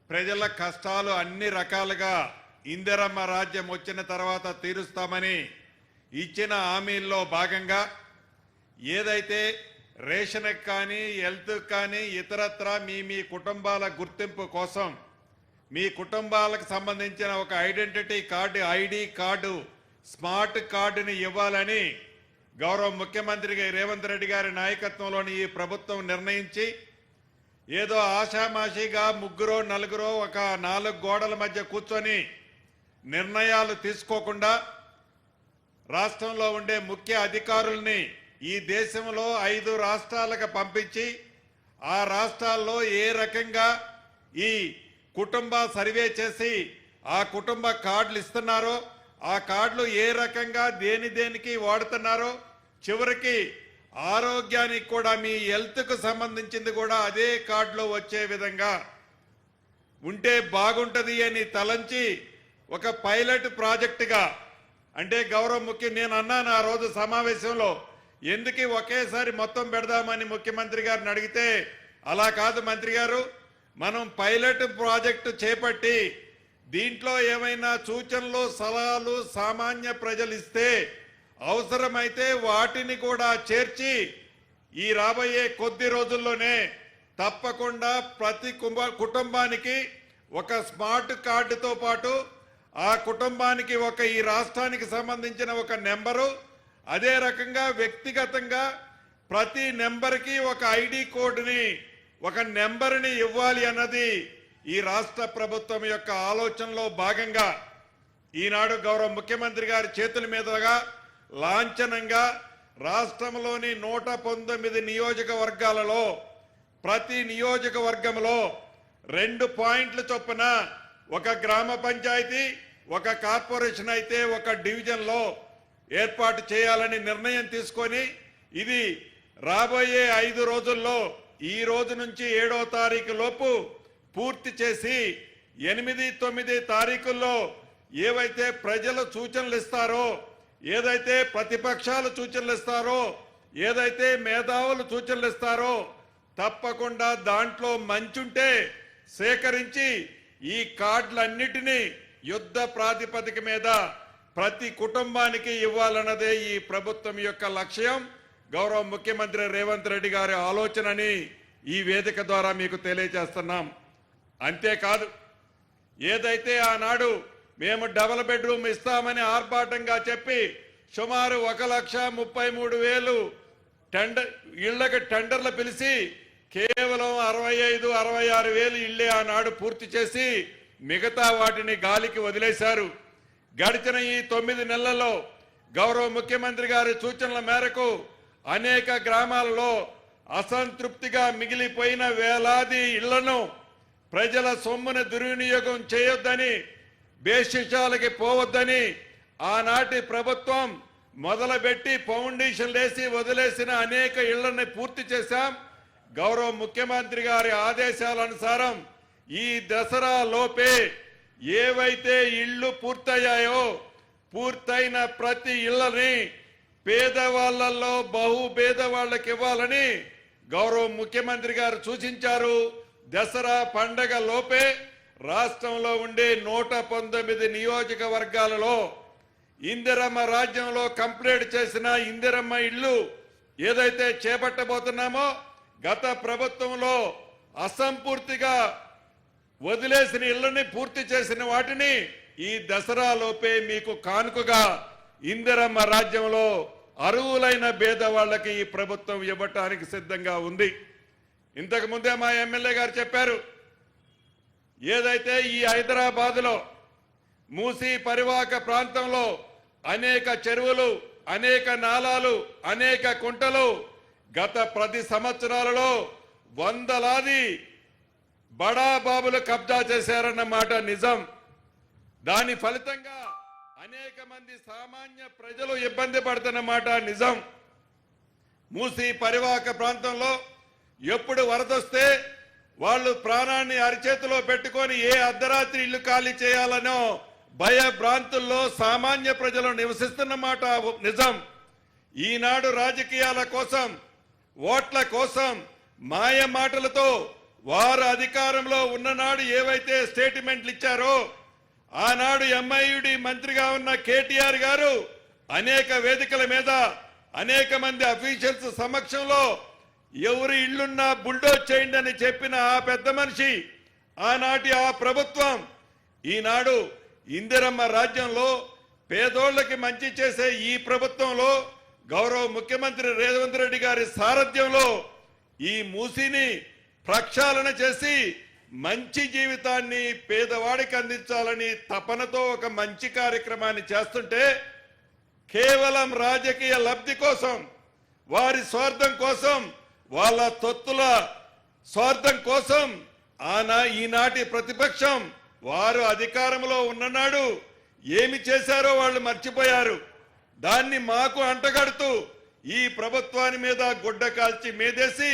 ప్రజల కష్టాలు అన్ని రకాలుగా ఇందిరమ్మ రాజ్యం వచ్చిన తర్వాత తీరుస్తామని ఇచ్చిన హామీల్లో భాగంగా ఏదైతే రేషన్కి కానీ హెల్త్కి కానీ ఇతరత్రా మీ కుటుంబాల గుర్తింపు కోసం మీ కుటుంబాలకు సంబంధించిన ఒక identity card ID card smart కార్డుని ఇవ్వాలని గౌరవ ముఖ్యమంత్రి రేవంత్ రెడ్డి గారి నాయకత్వంలోని ఈ ప్రభుత్వం నిర్ణయించి ఏదో ఆషామాషిగా ముగ్గురో నలుగురో ఒక 4 గోడల మధ్య కూర్చొని నిర్ణయాలు తీసుకోకుండా రాష్ట్రంలో ఉండే ముఖ్య అధికారుల్ని ఈ దేశంలో 5 రాష్ట్రాలకు పంపించి ఆ రాష్ట్రాల్లో ఏ రకంగా ఈ కుటుంబ సర్వే చేసి ఆ కుటుంబ కార్డులు ఇస్తున్నారో ఆ కార్డులు ఏ రకంగా దేనికి వాడుతున్నారో చివరికి ఆరోగ్యానికి కూడా మీ హెల్త్కు సంబంధించింది కూడా అదే కార్డులో వచ్చే విధంగా ఉంటే బాగుంటది అని తలంచి ఒక పైలట్ ప్రాజెక్టుగా అంటే గౌరవ నేను అన్నాను ఆ రోజు సమావేశంలో ఎందుకు ఒకేసారి మొత్తం పెడదామని ముఖ్యమంత్రి గారిని అడిగితే అలా కాదు మంత్రి గారు మనం పైలట్ ప్రాజెక్టు చేపట్టి దీంట్లో ఏమైనా సూచనలు సలహాలు సామాన్య ప్రజలు ఇస్తే అవసరమైతే వాటిని కూడా చేర్చి ఈ రాబోయే కొద్ది రోజుల్లోనే తప్పకుండా ప్రతి కుటుంబానికి ఒక స్మార్ట్ కార్డుతో పాటు ఆ కుటుంబానికి ఒక ఈ రాష్ట్రానికి సంబంధించిన ఒక నెంబరు అదే రకంగా వ్యక్తిగతంగా ప్రతి నెంబర్కి ఒక ఐడి కోడ్ని ఒక నెంబర్ని ఇవ్వాలి అన్నది ఈ రాష్ట్ర ప్రభుత్వం యొక్క ఆలోచనలో భాగంగా ఈనాడు గౌరవ ముఖ్యమంత్రి గారి చేతుల మీదుగా లాంఛనంగా రాష్ట్రంలోని 119 నియోజకవర్గాలలో ప్రతి నియోజకవర్గంలో 2 పాయింట్ల చొప్పున ఒక గ్రామ పంచాయతీ ఒక కార్పొరేషన్ అయితే ఒక డివిజన్లో ఏర్పాటు చేయాలని నిర్ణయం తీసుకొని ఇది రాబోయే 5 రోజుల్లో ఈ రోజు నుంచి 7వ తారీఖు లోపు పూర్తి చేసి 8, 9 తారీఖుల్లో ఏవైతే ప్రజలు సూచనలు ఇస్తారో ఏదైతే ప్రతిపక్షాలు సూచనలు ఇస్తారో ఏదైతే మేధావులు సూచనలు ఇస్తారో తప్పకుండా దాంట్లో మంచుంటే సేకరించి ఈ కార్డులన్నిటినీ యుద్ధ ప్రాతిపదిక మీద ప్రతి కుటుంబానికి ఇవ్వాలన్నదే ఈ ప్రభుత్వం యొక్క లక్ష్యం గౌరవ ముఖ్యమంత్రి రేవంత్ రెడ్డి గారి ఆలోచనని ఈ వేదిక ద్వారా మీకు తెలియజేస్తున్నాం అంతేకాదు ఏదైతే ఆనాడు మేము డబుల్ బెడ్రూమ్ ఇస్తామని ఆర్భాటంగా చెప్పి సుమారు 1,33,000 ఇళ్లకు టెండర్లు పిలిచి కేవలం 65,000-66,000 ఇళ్లే ఆనాడు పూర్తి చేసి మిగతా వాటిని గాలికి వదిలేశారు. గడిచిన ఈ 9 నెలల్లో గౌరవ ముఖ్యమంత్రి గారి సూచనల మేరకు అనేక గ్రామాలలో అసంతృప్తిగా మిగిలిపోయిన వేలాది ఇళ్లను ప్రజల సొమ్మును దుర్వినియోగం చేయొద్దని బేషిషాలకి పోవద్దని ఆనాటి ప్రభుత్వం మొదలుపెట్టి ఫౌండేషన్ వేసి వదిలేసిన అనేక ఇళ్లని పూర్తి చేశాం. గౌరవ ముఖ్యమంత్రి గారి ఆదేశాల అనుసారం ఈ దసరా లోపే ఏవైతే ఇళ్లు పూర్తయ్యాయో పూర్తయిన ప్రతి ఇళ్లని పేదవాళ్లలో బహు పేదవాళ్లకు ఇవ్వాలని గౌరవ ముఖ్యమంత్రి గారు సూచించారు. దసరా పండగ లోపే రాష్ట్రంలో ఉండే 119 నియోజకవర్గాలలో ఇందిరమ్మ రాజ్యంలో కంప్లీట్ చేసిన ఇందిరమ్మ ఇల్లు ఏదైతే చేపట్టబోతున్నామో గత ప్రభుత్వంలో అసంపూర్తిగా వదిలేసిన ఇళ్లని పూర్తి చేసిన వాటిని ఈ దసరా లోపే మీకు కానుకగా ఇందిరమ్మ రాజ్యంలో అర్హులైన పేదవాళ్లకి ఈ ప్రభుత్వం ఇవ్వటానికి సిద్ధంగా ఉంది. ఇంతకు ముందే మా ఎమ్మెల్యే గారు చెప్పారు ఏదైతే ఈ హైదరాబాద్లో మూసీ పరివాహక ప్రాంతంలో అనేక చెరువులు అనేక నాలాలు అనేక కుంటలు గత 10 సంవత్సరాలలో వందలాది బడాబాబులు కబ్జా చేశారన్నమాట నిజం. దాని ఫలితంగా అనేక మంది సామాన్య ప్రజలు ఇబ్బంది పడుతున్నమాట నిజం. మూసీ పరివాహక ప్రాంతంలో ఎప్పుడు వరదొస్తే వాళ్ళు ప్రాణాన్ని అరిచేతిలో పెట్టుకొని ఏ అర్ధరాత్రి ఇల్లు ఖాళీ చేయాలనో భయభ్రాంతుల్లో సామాన్య ప్రజలు నివసిస్తున్నమాట నిజం. ఈనాడు రాజకీయాల కోసం ఓట్ల కోసం మాయ మాటలతో వారు అధికారంలో ఉన్ననాడు ఏవైతే స్టేట్మెంట్లు ఇచ్చారో ఆనాడు ఎంఐయుడి మంత్రిగా ఉన్న కేటీఆర్ గారు అనేక వేదికల మీద అనేక మంది అఫీషియల్స్ సమక్షంలో ఎవరు ఇళ్లున్నా బుల్డోజ్ చేయండి అని చెప్పిన ఆ పెద్ద మనిషి ఆనాటి ఆ ప్రభుత్వం ఈనాడు ఇందిరమ్మ రాజ్యంలో పేదోళ్లకి మంచి చేసే ఈ ప్రభుత్వంలో గౌరవ ముఖ్యమంత్రి రేవంత్ రెడ్డి గారి సారథ్యంలో ఈ మూసిని ప్రక్షాళన చేసి మంచి జీవితాన్ని పేదవాడికి అందించాలని తపనతో ఒక మంచి కార్యక్రమాన్ని చేస్తుంటే కేవలం రాజకీయ లబ్ధి కోసం వారి స్వార్థం కోసం వాళ్ళ తొత్తుల స్వార్థం కోసం ఈనాటి ప్రతిపక్షం వారు అధికారంలో ఉన్ననాడు ఏమి చేశారో వాళ్ళు మర్చిపోయారు. దాన్ని మాకు అంటగడుతూ ఈ ప్రభుత్వాన్ని మీద గుడ్డ కాల్చి మీదేసి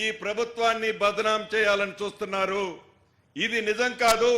ఈ ప్రభుత్వాన్ని బదనాం చేయాలని చూస్తున్నారు. ఇది నిజం కాదు.